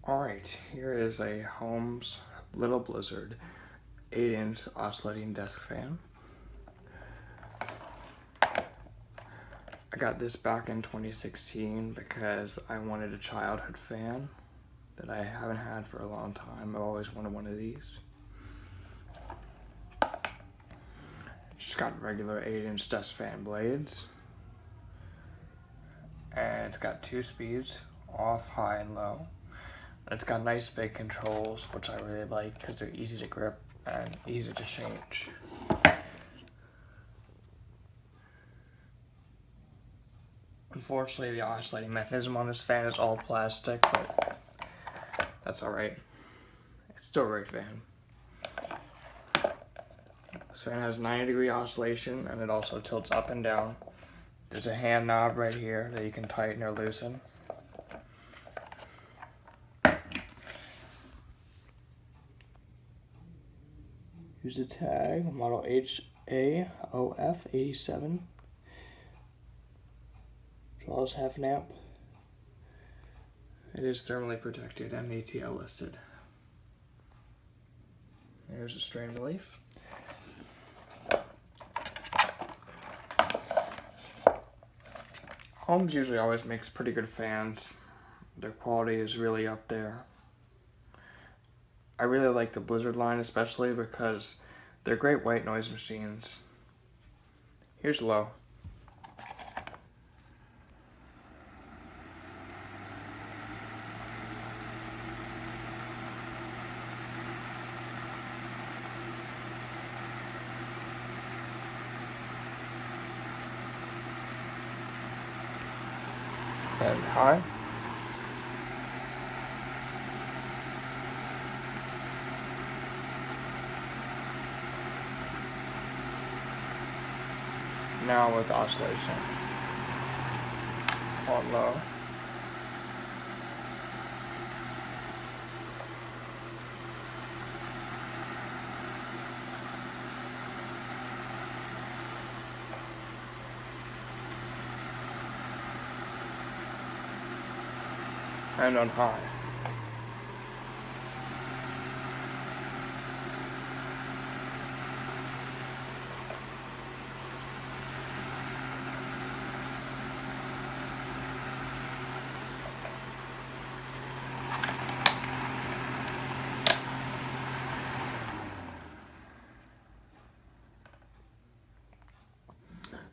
Alright, here is a Holmes Little Blizzard 8-inch oscillating desk fan. I got this back in 2016 because I wanted a childhood fan that I haven't had for a long time. I've always wanted one of these. Just got regular 8-inch desk fan blades. And it's got 2 speeds, off, high, and low. It's got nice big controls, which I really like because they're easy to grip and easy to change. Unfortunately, the oscillating mechanism on this fan is all plastic, but that's alright. It's still a great fan. This fan has 90-degree oscillation, and it also tilts up and down. There's a hand knob right here that you can tighten or loosen. Here's the tag, model HAOF87. Draws half an amp. It is thermally protected and ATL listed. There's a strain relief. Holmes usually always makes pretty good fans. Their quality is really up there. I really like the Blizzard line especially because they're great white noise machines. Here's low. And high. Now with oscillation on low. And on high.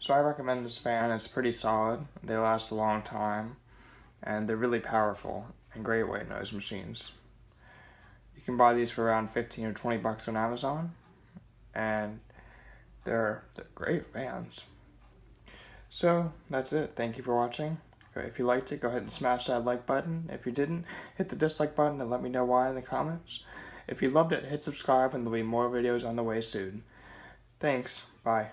So I recommend this fan. It's pretty solid. They last a long time. And they're really powerful and great white noise machines. You can buy these for around 15 or 20 bucks on Amazon, and they're great fans. So that's it. Thank you for watching. If you liked it, go ahead and smash that like button. If you didn't, hit the dislike button and let me know why in the comments. If you loved it, hit subscribe and there'll be more videos on the way soon. Thanks. Bye.